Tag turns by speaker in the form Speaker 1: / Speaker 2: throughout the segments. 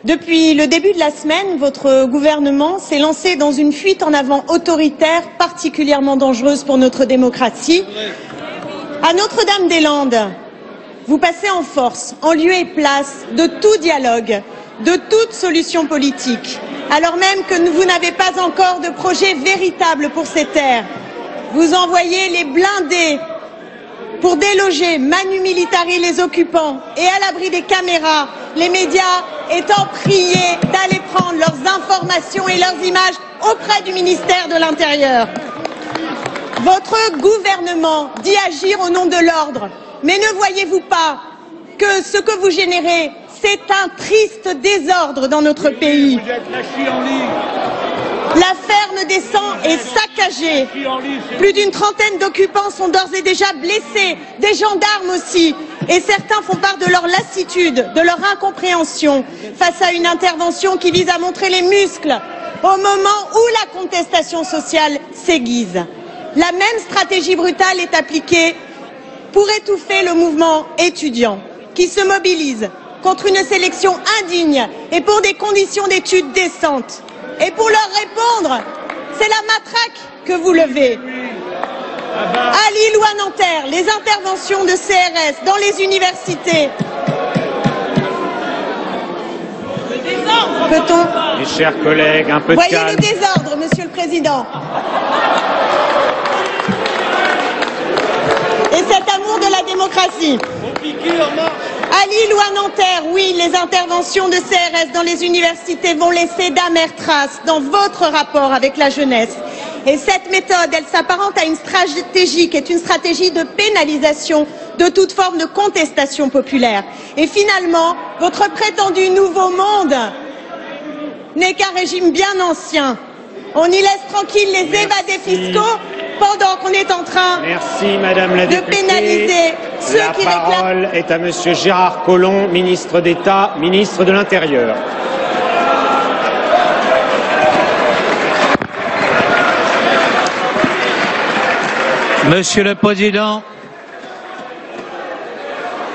Speaker 1: Depuis le début de la semaine, votre gouvernement s'est lancé dans une fuite en avant autoritaire particulièrement dangereuse pour notre démocratie. À Notre-Dame-des-Landes, vous passez en force, en lieu et place de tout dialogue, de toute solution politique, alors même que vous n'avez pas encore de projet véritable pour ces terres. Vous envoyez les blindés pour déloger manu militari les occupants et à l'abri des caméras, les médias étant priés d'aller prendre leurs informations et leurs images auprès du ministère de l'Intérieur. Votre gouvernement dit agir au nom de l'ordre, mais ne voyez-vous pas que ce que vous générez, c'est un triste désordre dans notre pays. La ferme des Sangs est saccagée. Plus d'une trentaine d'occupants sont d'ores et déjà blessés, des gendarmes aussi. Et certains font part de leur lassitude, de leur incompréhension face à une intervention qui vise à montrer les muscles au moment où la contestation sociale s'aiguise. La même stratégie brutale est appliquée pour étouffer le mouvement étudiant qui se mobilise contre une sélection indigne et pour des conditions d'études décentes. Et pour leur répondre, c'est la matraque que vous levez. À Lille ou à Nanterre, les interventions de CRS dans les universités. Peut-on...
Speaker 2: Mes chers collègues, un peu de calme.
Speaker 1: Voyez le désordre, Monsieur le Président. Et cet amour de la démocratie. À Lille ou à Nanterre, oui, les interventions de CRS dans les universités vont laisser d'amères traces dans votre rapport avec la jeunesse. Et cette méthode, elle s'apparente à une stratégie qui est une stratégie de pénalisation de toute forme de contestation populaire. Et finalement, votre prétendu nouveau monde n'est qu'un régime bien ancien. On y laisse tranquille les évadés fiscaux pendant qu'on est en train de pénaliser ceux qui réclament.
Speaker 2: La parole est à Monsieur Gérard Collomb, ministre d'État, ministre de l'Intérieur.
Speaker 3: Monsieur le Président,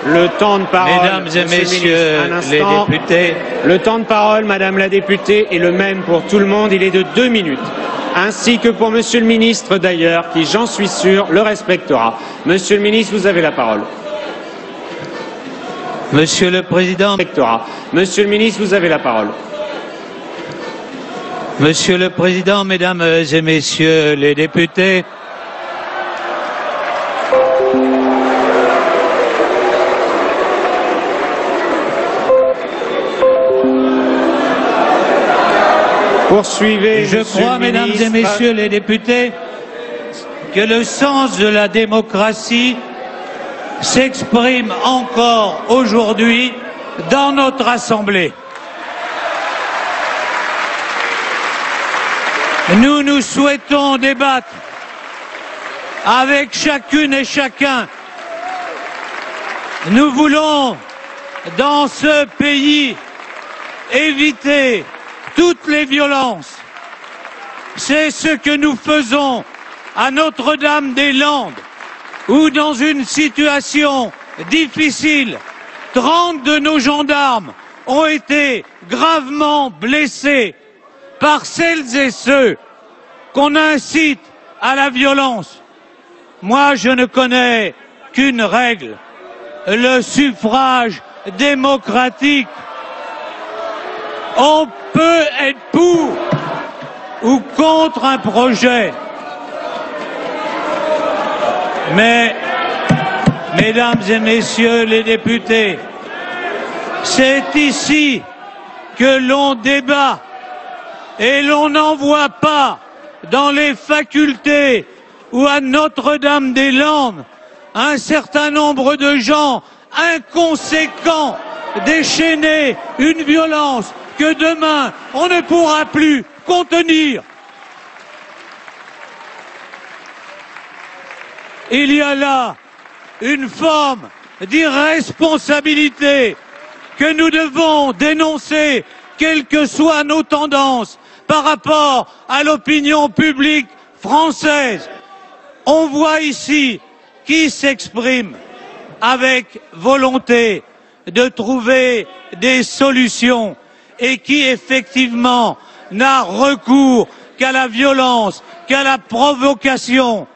Speaker 2: le temps de parole,
Speaker 3: Mesdames et Messieurs les députés,
Speaker 2: le temps de parole, Madame la députée, est le même pour tout le monde, il est de 2 minutes. Ainsi que pour Monsieur le ministre d'ailleurs, qui, j'en suis sûr, le respectera. Monsieur le ministre, vous avez la parole.
Speaker 3: Monsieur le Président,
Speaker 2: Monsieur le ministre, vous avez la parole.
Speaker 3: Monsieur le Président, Mesdames et Messieurs les députés,
Speaker 2: Poursuivez,
Speaker 3: je crois, Mesdames et Messieurs les députés, que le sens de la démocratie s'exprime encore aujourd'hui dans notre Assemblée. Nous souhaitons débattre avec chacune et chacun. Nous voulons, dans ce pays, éviter toutes les violences. C'est ce que nous faisons à Notre-Dame-des-Landes, où dans une situation difficile, 30 de nos gendarmes ont été gravement blessés par celles et ceux qu'on incite à la violence. Moi, je ne connais qu'une règle, le suffrage démocratique. On peut être pour ou contre un projet. Mais, Mesdames et Messieurs les députés, c'est ici que l'on débat et l'on n'envoie pas dans les facultés ou à Notre-Dame-des-Landes un certain nombre de gens inconséquents déchaîner une violence que demain on ne pourra plus contenir. Il y a là une forme d'irresponsabilité que nous devons dénoncer, quelles que soient nos tendances, par rapport à l'opinion publique française. On voit ici qui s'exprime avec volonté de trouver des solutions et qui effectivement n'a recours qu'à la violence, qu'à la provocation.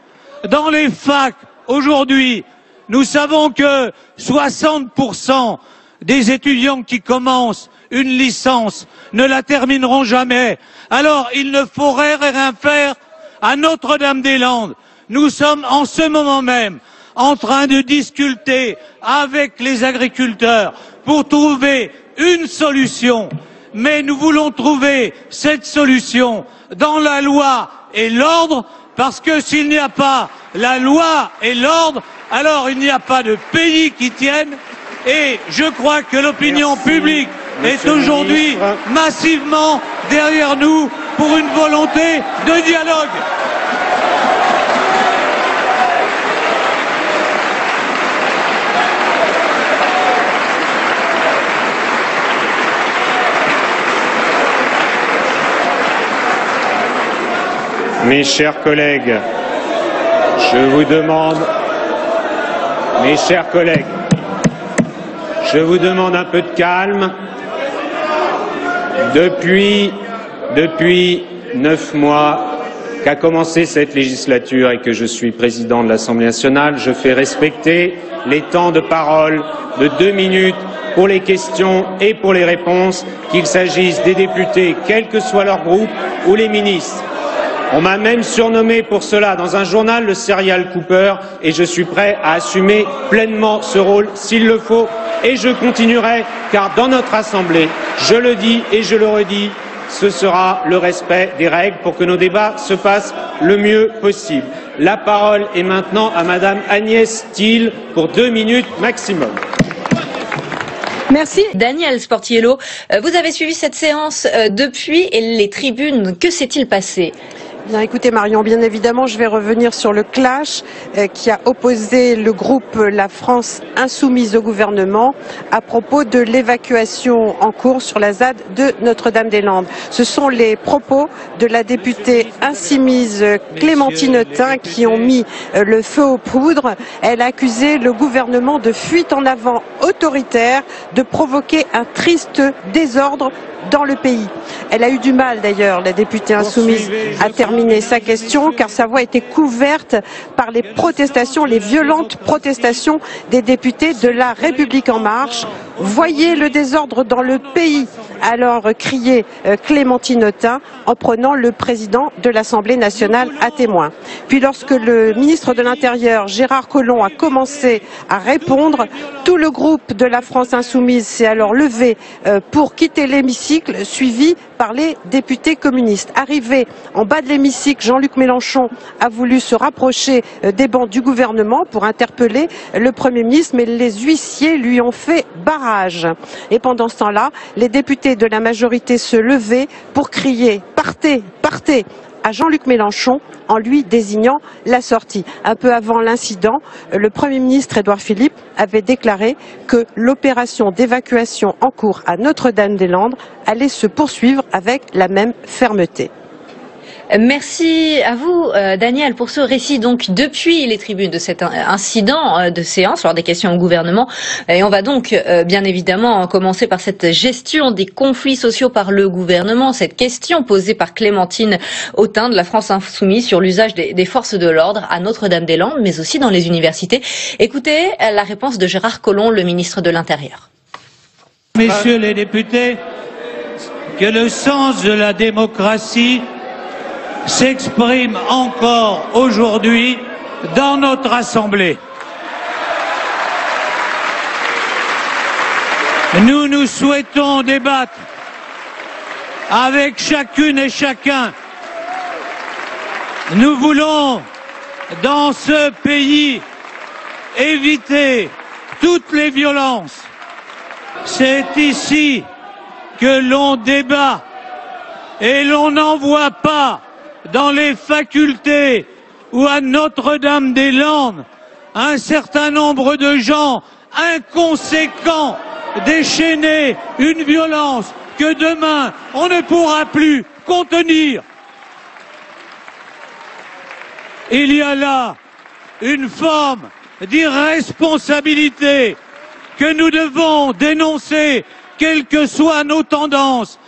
Speaker 3: Dans les facs, aujourd'hui, nous savons que 60% des étudiants qui commencent une licence ne la termineront jamais. Alors, il ne faudrait rien faire à Notre-Dame-des-Landes. Nous sommes en ce moment même en train de discuter avec les agriculteurs pour trouver une solution. Mais nous voulons trouver cette solution dans la loi et l'ordre, parce que s'il n'y a pas la loi et l'ordre, alors il n'y a pas de pays qui tienne. Et je crois que l'opinion publique est aujourd'hui massivement derrière nous pour une volonté de dialogue.
Speaker 2: Mes chers collègues, je vous demande, mes chers collègues, je vous demande un peu de calme. Depuis 9 mois qu'a commencé cette législature et que je suis président de l'Assemblée nationale, je fais respecter les temps de parole de 2 minutes pour les questions et pour les réponses, qu'il s'agisse des députés, quel que soit leur groupe, ou les ministres. On m'a même surnommé pour cela dans un journal le Serial Cooper, et je suis prêt à assumer pleinement ce rôle s'il le faut, et je continuerai, car dans notre Assemblée, je le dis et je le redis, ce sera le respect des règles pour que nos débats se passent le mieux possible. La parole est maintenant à Madame Agnès Thiel pour 2 minutes maximum.
Speaker 4: Merci. Daniel Sportiello, vous avez suivi cette séance depuis et les tribunes, que s'est-il passé ?
Speaker 5: Bien, écoutez Marion, bien évidemment, je vais revenir sur le clash qui a opposé le groupe La France Insoumise au gouvernement à propos de l'évacuation en cours sur la ZAD de Notre-Dame-des-Landes. Ce sont les propos de la députée insoumise Clémentine Autain qui ont mis le feu aux poudres. Elle a accusé le gouvernement de fuite en avant autoritaire, de provoquer un triste désordre dans le pays. Elle a eu du mal d'ailleurs, la députée insoumise, à terminer sa question car sa voix était couverte par les protestations, les violentes protestations des députés de La République En Marche. Voyez le désordre dans le pays, alors criait Clémentine Autain en prenant le président de l'Assemblée nationale à témoin. Puis lorsque le ministre de l'Intérieur, Gérard Collomb, a commencé à répondre, tout le groupe de La France Insoumise s'est alors levé pour quitter l'hémicycle, suivi par les députés communistes. Arrivé en bas de l'hémicycle, Jean-Luc Mélenchon a voulu se rapprocher des bancs du gouvernement pour interpeller le Premier ministre, mais les huissiers lui ont fait barrage. Et pendant ce temps-là, les députés de la majorité se levaient pour crier « Partez, partez !» à Jean-Luc Mélenchon en lui désignant la sortie. Un peu avant l'incident, le Premier ministre Édouard Philippe avait déclaré que l'opération d'évacuation en cours à Notre-Dame-des-Landes allait se poursuivre avec la même fermeté.
Speaker 4: Merci à vous, Daniel, pour ce récit donc depuis les tribunes de cet incident de séance lors des questions au gouvernement. Et on va donc bien évidemment commencer par cette gestion des conflits sociaux par le gouvernement, cette question posée par Clémentine Autain de La France Insoumise sur l'usage des forces de l'ordre à Notre-Dame-des-Landes, mais aussi dans les universités. Écoutez la réponse de Gérard Collomb, le ministre de l'Intérieur.
Speaker 3: Messieurs les députés, que le sens de la démocratie s'exprime encore aujourd'hui dans notre Assemblée. Nous souhaitons débattre avec chacune et chacun. Nous voulons, dans ce pays, éviter toutes les violences. C'est ici que l'on débat et l'on n'envoie pas dans les facultés ou à Notre-Dame-des-Landes un certain nombre de gens inconséquents déchaîner une violence que demain on ne pourra plus contenir. Il y a là une forme d'irresponsabilité que nous devons dénoncer, quelles que soient nos tendances.